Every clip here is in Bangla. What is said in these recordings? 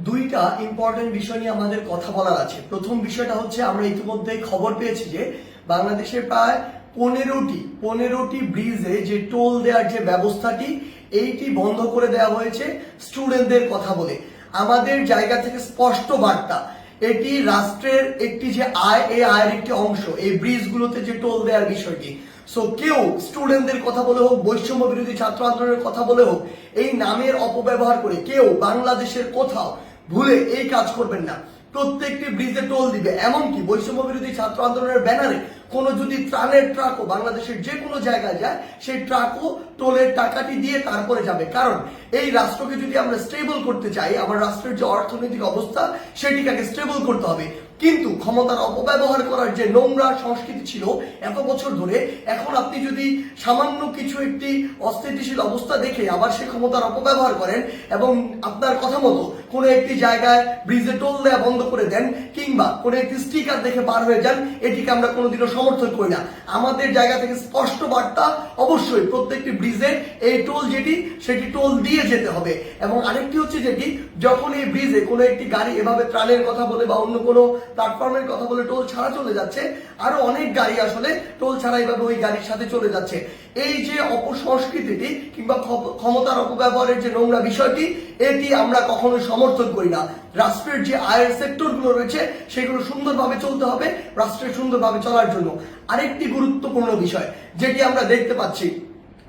দুইটা ইম্পর্টেন্ট বিষয় নিয়ে আমাদের কথা বলার আছে। প্রথম বিষয়টা হচ্ছে আমরা ইতিমধ্যে খবর পেয়েছি যে বাংলাদেশের প্রায় পনেরোটি ব্রিজে যে টোল দেওয়ার যে ব্যবস্থাটি এইটি বন্ধ করে দেওয়া হয়েছে স্টুডেন্টদের কথা বলে। আমাদের জায়গা থেকে স্পষ্ট বার্তা, এটি রাষ্ট্রের একটি যে আয়, এই আয়ের একটি অংশ এই ব্রিজগুলোতে যে টোল দেওয়ার বিষয়টি। সো কেউ স্টুডেন্টদের কথা বলে হোক, বৈষম্য বিরোধী ছাত্র আন্দোলনের কথা বলে হোক, এই নামের অপব্যবহার করে কেউ বাংলাদেশের কোথাও ভুলে এই কাজ করবেন না। প্রত্যেকটি ব্রিজে টোল দিবে, এমনকি বৈষম্য বিরোধী ছাত্র আন্দোলনের ব্যানারে কোনো যদি ত্রাণের ট্রাকও বাংলাদেশের যে কোনো জায়গায় যায়, সেই ট্রাকও টোলের টাকাটি দিয়ে তারপরে যাবে। কারণ এই রাষ্ট্রকে যদি আমরা স্টেবল করতে চাই, আমার রাষ্ট্রের যে অর্থনৈতিক অবস্থা সেটিকে আগে স্টেবল করতে হবে। কিন্তু ক্ষমতার অপব্যবহার করার যে নোংরা সংস্কৃতি ছিল এত বছর ধরে, এখন আপনি যদি সামান্য কিছু একটি অস্থিতিশীল অবস্থা দেখে আবার সেই ক্ষমতার অপব্যবহার করেন এবং আপনার কথা মতো কোনো একটি জায়গায় ব্রিজে টোল দেওয়া বন্ধ করে দেন কিংবা কোনো একটি স্টিকার দেখে পার হয়ে যান, এটিকে আমরা কোনোদিনও সমর্থন করি না। আমাদের জায়গা থেকে স্পষ্ট বার্তা, অবশ্যই প্রত্যেকটি ব্রিজে এই টোল সেটি টোল দিয়ে যেতে হবে। এবং আরেকটি হচ্ছে যেটি, যখন এই ব্রিজে কোনো একটি গাড়ি এভাবে ত্রাণের কথা বলে বা অন্য কোনো প্ল্যাটফর্মের কথা বলে টোল ছাড়া চলে যাচ্ছে, আরো অনেক গাড়ি আসলে টোল ছাড়া এইভাবে ওই গাড়ির সাথে চলে যাচ্ছে। এই যে অপসংস্কৃতিটি কিংবা ক্ষমতার অপব্যবহারের যে নোংরা বিষয়টি, এটি আমরা কখনোই সমর্থন করি না। রাষ্ট্রের যে আয়ের সেক্টরগুলো রয়েছে সেগুলো সুন্দরভাবে চলতে হবে রাষ্ট্রের সুন্দরভাবে চলার জন্য। আরেকটি গুরুত্বপূর্ণ বিষয় যেটি আমরা দেখতে পাচ্ছি,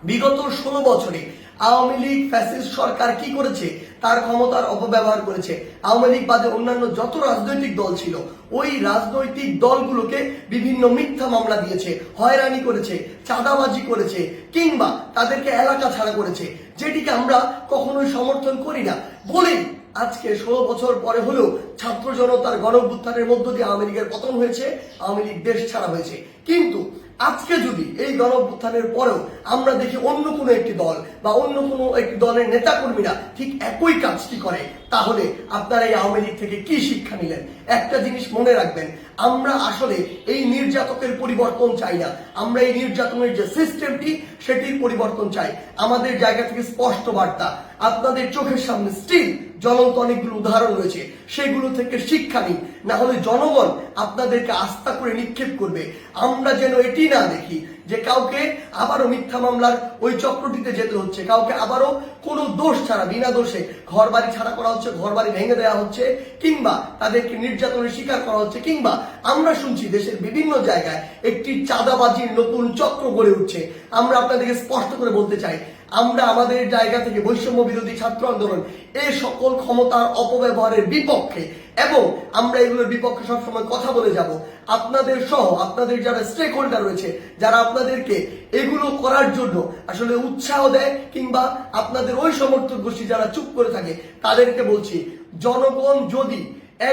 বিগত 16 বছরে আওয়ামী লীগ ফ্যাসিস্ট সরকার কি করেছে, তার ক্ষমতার অপব্যবহার করেছে। আওয়ামী লীগ বাদে অন্যান্য যত রাজনৈতিক দল ছিল, ওই রাজনৈতিক দলগুলোকে বিভিন্ন মিথ্যা মামলা দিয়েছে, হয়রানি করেছে, চাঁদাবাজি করেছে কিংবা তাদেরকে এলাকা ছাড়া করেছে, যেটিকে আমরা কখনোই সমর্থন করি না। বলেই আজকে 16 বছর পরে হলেও ছাত্র জনতার গণঅভ্যুত্থানের মধ্য দিয়ে আওয়ামী লীগের পতন হয়েছে, আওয়ামী লীগ দেশ ছাড়া হয়েছে। কিন্তু আজকে যদি এই গণঅভ্যুত্থানের পরেও আমরা দেখি অন্য কোনো একটি দল বা অন্য কোনো একটি দলের নেতাকর্মীরা ঠিক একই কাজটি করে, তাহলে আপনারা এই আওয়ামী লীগ থেকে কি শিক্ষা নিলেন? একটা জিনিস মনে রাখবেন, আমরা আসলে এই নির্যাতকের পরিবর্তন চাই না, আমরা এই নির্যাতনের যে সিস্টেমটি সেটির পরিবর্তন চাই। আমাদের জায়গা থেকে স্পষ্ট বার্তা, আপনাদের চোখের সামনে স্টিল জ্বলন্ত অনেকগুলো উদাহরণ রয়েছে, সেগুলো থেকে শিক্ষা নিন, না হলে জনগণ আপনাদেরকে আস্থা করে নিক্ষেপ করবে। আমরা যেন এটি না দেখি যে কাউকে আবারও মিথ্যা মামলার ওই চক্রটিতে যেতে হচ্ছে, কাউকে আবারও কোনো দোষ ছাড়া বিনা দোষে ঘর বাড়ি ছাড়া করা হচ্ছে, ঘর বাড়ি ভেঙে দেওয়া হচ্ছে কিংবা তাদেরকে নির্যাতনের শিকার করা হচ্ছে, কিংবা আমরা শুনছি দেশের বিভিন্ন জায়গায় একটি চাঁদাবাজির নতুন চক্র গড়ে উঠছে। আমরা আপনাদেরকে স্পষ্ট করে বলতে চাই, আমরা আমাদের জায়গা থেকে বৈষম্য বিরোধী ছাত্র আন্দোলন এই সকল ক্ষমতার অপব্যবহারের বিপক্ষে, এবং আমরা এগুলোর বিপক্ষে সবসময় কথা বলে যাব। আপনাদের সহ আপনাদের যারা স্টেক হোল্ডার রয়েছে, যারা আপনাদেরকে এগুলো করার জন্য আসলে উৎসাহ দেয় কিংবা আপনাদের ওই সমর্থক গোষ্ঠী যারা চুপ করে থাকে, তাদেরকে বলছি, জনগণ যদি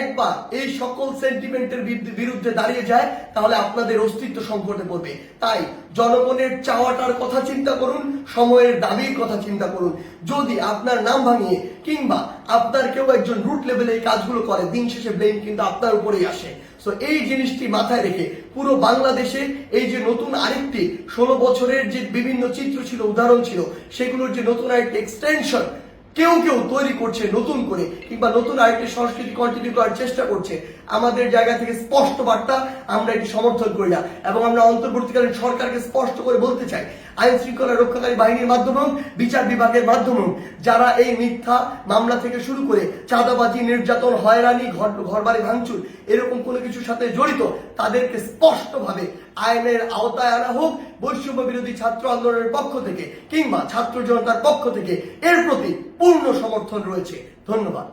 একবার এই সকল সেন্টিমেন্টের বিরুদ্ধে দাঁড়িয়ে যায়, তাহলে আপনাদের অস্তিত্ব সংকটে পড়বে। তাই জনগণের চাওয়াটার কথা চিন্তা করুন, সময়ের দাবির কথা চিন্তা করুন। যদি আপনার নাম ভাঙিয়ে কিংবা আপনার কেউ একজন রুট লেভেলে এই কাজগুলো করে, দিন শেষে ব্লেম কিন্তু আপনার উপরেই আসে। সো এই জিনিসটি মাথায় রেখে পুরো বাংলাদেশে এই যে নতুন আরেকটি 16 বছরের যে বিভিন্ন চিত্র ছিল, উদাহরণ ছিল, সেগুলোর যে নতুন আরেকটি এক্সটেনশন কেউ তৈরি করছে নতুন করে, কিংবা নতুন আরেকটি সংস্কৃতি কন্টিনিউ করার চেষ্টা করছে, আমাদের জায়গা থেকে স্পষ্ট বার্তা, আমরা এটি সমর্থন করি না। এবং আমরা অন্তর্বর্তীকালীন সরকারকে স্পষ্ট করে বলতে চাই, আইন শৃঙ্খলা রক্ষাকারী বাহিনীর মাধ্যমে, বিচার বিভাগের মাধ্যমে যারা এই মিথ্যা মামলা থেকে শুরু করে চাঁদাবাজি, নির্যাতন, হয়রানি, ঘরবাড়ি ভাঙচুর এরকম কোনো কিছুর সাথে জড়িত, তাদেরকে স্পষ্টভাবে আইনের আওতায় আনা হোক। বৈষম্য বিরোধী ছাত্র আন্দোলনের পক্ষ থেকে কিংবা ছাত্র জনতার পক্ষ থেকে এর প্রতি পূর্ণ সমর্থন রয়েছে। ধন্যবাদ।